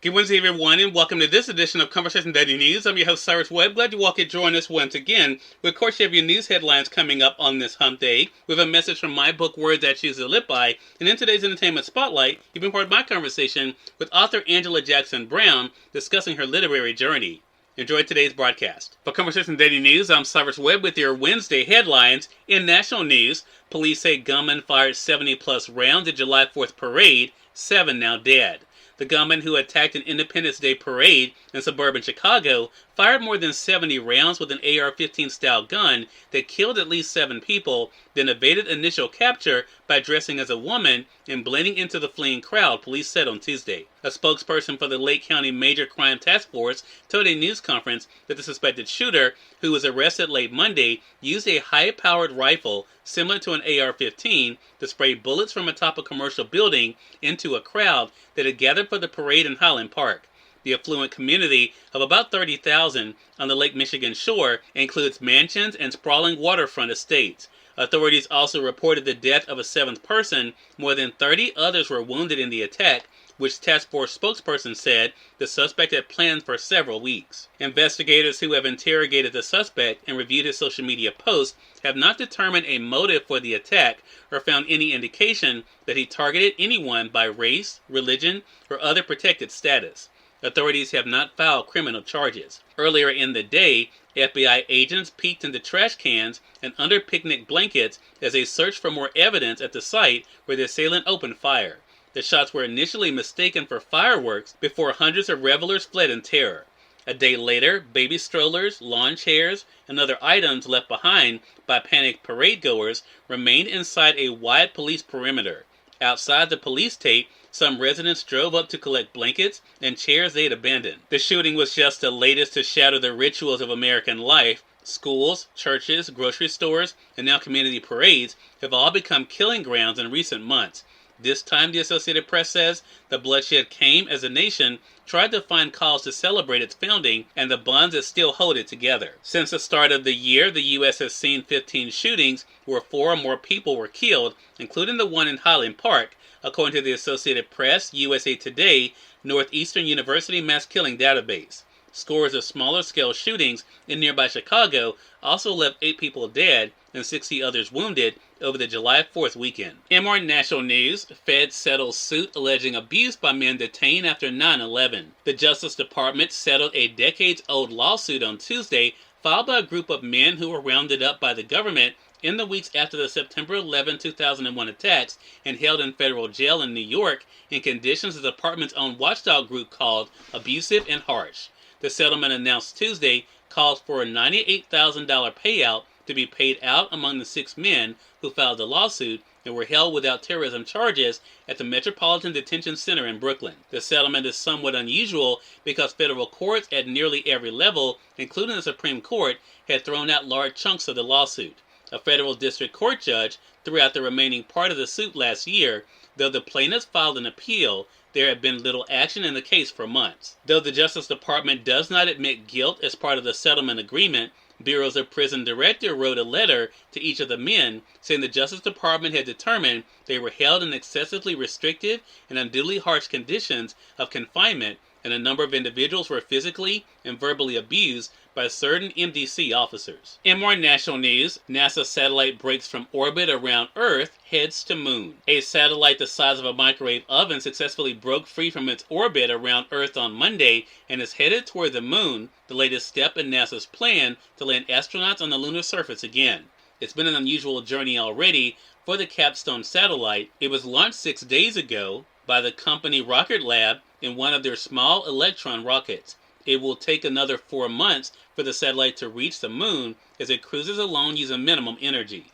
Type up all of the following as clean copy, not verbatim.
Good Wednesday, everyone, and welcome to this edition of Conversation Daily News. I'm your host, Cyrus Webb. Glad you all could join us once again. We, of course, have your news headlines coming up on this hump day. We have a message from my book, Words I Choose to Live By. And in today's Entertainment Spotlight, you've been part of my conversation with author Angela Jackson Brown discussing her literary journey. Enjoy today's broadcast. For Conversation Daily News, I'm Cyrus Webb with your Wednesday headlines. In national news, police say gunman fired 70-plus rounds at July 4th parade, 7 now dead. The gunman who attacked an Independence Day parade in suburban Chicago fired more than 70 rounds with an AR-15 style gun that killed at least 7 people, then evaded initial capture by dressing as a woman and blending into the fleeing crowd, police said on Tuesday. A spokesperson for the Lake County Major Crime Task Force told a news conference that the suspected shooter, who was arrested late Monday, used a high-powered rifle similar to an AR-15 to spray bullets from atop a commercial building into a crowd that had gathered for the parade in Highland Park. The affluent community of about 30,000 on the Lake Michigan shore includes mansions and sprawling waterfront estates. Authorities also reported the death of a 7th person. More than 30 others were wounded in the attack, which task force spokesperson said the suspect had planned for several weeks. Investigators who have interrogated the suspect and reviewed his social media posts have not determined a motive for the attack or found any indication that he targeted anyone by race, religion, or other protected status. Authorities have not filed criminal charges. Earlier in the day, FBI agents peeked into trash cans and under picnic blankets as they searched for more evidence at the site where the assailant opened fire. The shots were initially mistaken for fireworks before hundreds of revelers fled in terror. A day later, baby strollers, lawn chairs, and other items left behind by panicked parade goers remained inside a wide police perimeter. Outside the police tape, some residents drove up to collect blankets and chairs they had abandoned. The shooting was just the latest to shatter the rituals of American life. Schools, churches, grocery stores, and now community parades have all become killing grounds in recent months. This time, the Associated Press says, the bloodshed came as the nation tried to find cause to celebrate its founding and the bonds that still hold it together. Since the start of the year, the U.S. has seen 15 shootings where 4 or more people were killed, including the one in Highland Park, according to the Associated Press, USA Today, Northeastern University Mass Killing Database. Scores of smaller-scale shootings in nearby Chicago also left 8 people dead and 60 others wounded over the July 4th weekend. In more national news, Fed settles suit alleging abuse by men detained after 9/11. The Justice Department settled a decades-old lawsuit on Tuesday filed by a group of men who were rounded up by the government in the weeks after the September 11, 2001 attacks and held in federal jail in New York in conditions the department's own watchdog group called abusive and harsh. The settlement announced Tuesday calls for a $98,000 payout to be paid out among the 6 men who filed the lawsuit and were held without terrorism charges at the Metropolitan Detention Center in Brooklyn. The settlement is somewhat unusual because federal courts at nearly every level, including the Supreme Court, had thrown out large chunks of the lawsuit. A federal district court judge threw out the remaining part of the suit last year. Though the plaintiffs filed an appeal, there had been little action in the case for months. Though the Justice Department does not admit guilt as part of the settlement agreement, Bureaus of Prison Director wrote a letter to each of the men saying the Justice Department had determined they were held in excessively restrictive and unduly harsh conditions of confinement, and a number of individuals were physically and verbally abused by certain MDC officers. In more national news, NASA satellite breaks from orbit around Earth, heads to moon. A satellite the size of a microwave oven successfully broke free from its orbit around Earth on Monday and is headed toward the moon, the latest step in NASA's plan to land astronauts on the lunar surface again. It's been an unusual journey already for the Capstone satellite. It was launched 6 days ago by the company Rocket Lab in one of their small Electron rockets. It will take another 4 months for the satellite to reach the moon as it cruises along using minimum energy.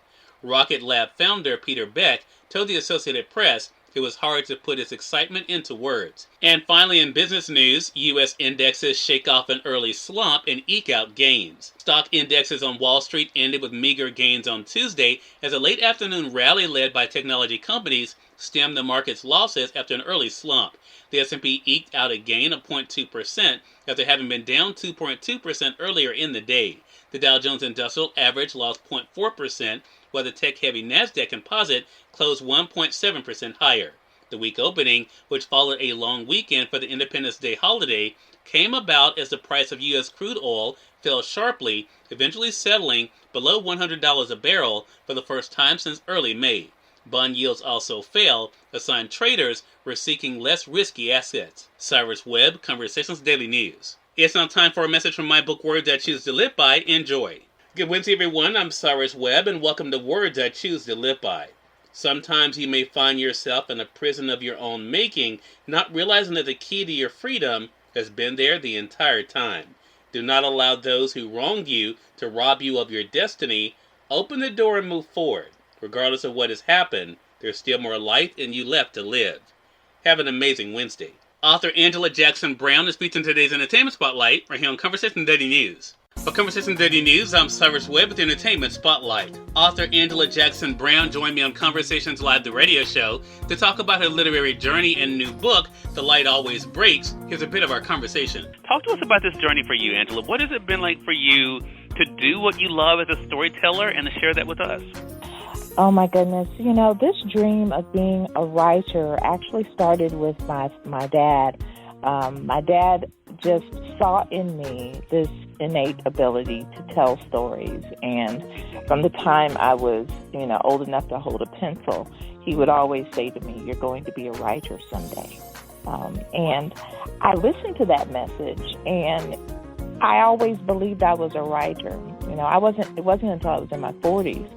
Rocket Lab founder Peter Beck told the Associated Press it was hard to put his excitement into words. And finally, in business news, U.S. indexes shake off an early slump and eke out gains. Stock indexes on Wall Street ended with meager gains on Tuesday as a late afternoon rally led by technology companies stemmed the market's losses after an early slump. The S&P eked out a gain of 0.2% after having been down 2.2% earlier in the day. The Dow Jones Industrial Average lost 0.4%, while the tech-heavy NASDAQ Composite closed 1.7% higher. The week opening, which followed a long weekend for the Independence Day holiday, came about as the price of U.S. crude oil fell sharply, eventually settling below $100 a barrel for the first time since early May. Bond yields also fell, as sign traders were seeking less risky assets. Cyrus Webb, Conversations Daily News. It's now time for a message from my book, Words I Choose to Live By. Enjoy. Good Wednesday, everyone. I'm Cyrus Webb, and welcome to Words I Choose to Live By. Sometimes you may find yourself in a prison of your own making, not realizing that the key to your freedom has been there the entire time. Do not allow those who wronged you to rob you of your destiny. Open the door and move forward. Regardless of what has happened, there's still more life in you left to live. Have an amazing Wednesday. Author Angela Jackson Brown is featured in today's Entertainment Spotlight right here on Conversation Daily News. For Conversation Daily News, I'm Cyrus Webb with the Entertainment Spotlight. Author Angela Jackson Brown joined me on Conversations Live, the radio show, to talk about her literary journey and new book, The Light Always Breaks. Here's a bit of our conversation. Talk to us about this journey for you, Angela. What has it been like for you to do what you love as a storyteller and to share that with us? Oh, my goodness. You know, this dream of being a writer actually started with my dad. My dad just saw in me this innate ability to tell stories. And from the time I was, old enough to hold a pencil, he would always say to me, "You're going to be a writer someday." And I listened to that message, and I always believed I was a writer. It wasn't until I was in my 40s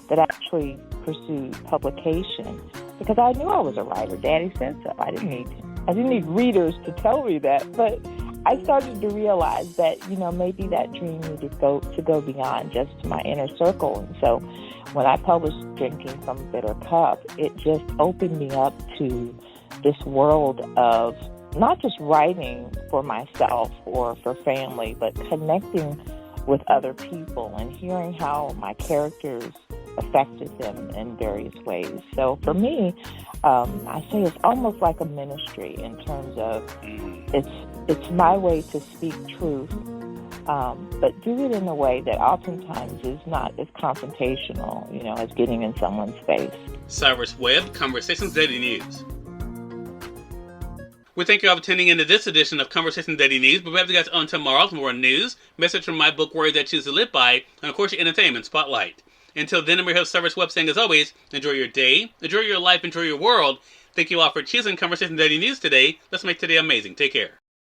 that I actually pursued publication, because I knew I was a writer. Daddy said so. I didn't need readers to tell me that, but I started to realize that, maybe that dream needed to go beyond just my inner circle. And so when I published Drinking from a Bitter Cup, it just opened me up to this world of not just writing for myself or for family, but connecting with other people and hearing how my characters affected them in various ways. So for me, I say it's almost like a ministry in terms of it's my way to speak truth, but do it in a way that oftentimes is not as confrontational, as getting in someone's face. Cyrus Webb, Conversations Daily News. We thank you all for tuning into this edition of Conversation Daily News. But we'll have you guys on tomorrow for more news, message from my book, Words I Choose to Live By, and of course your Entertainment Spotlight. Until then, I'm your host, Cyrus Webb, saying as always, enjoy your day, enjoy your life, enjoy your world. Thank you all for choosing Conversation Daily News today. Let's make today amazing. Take care.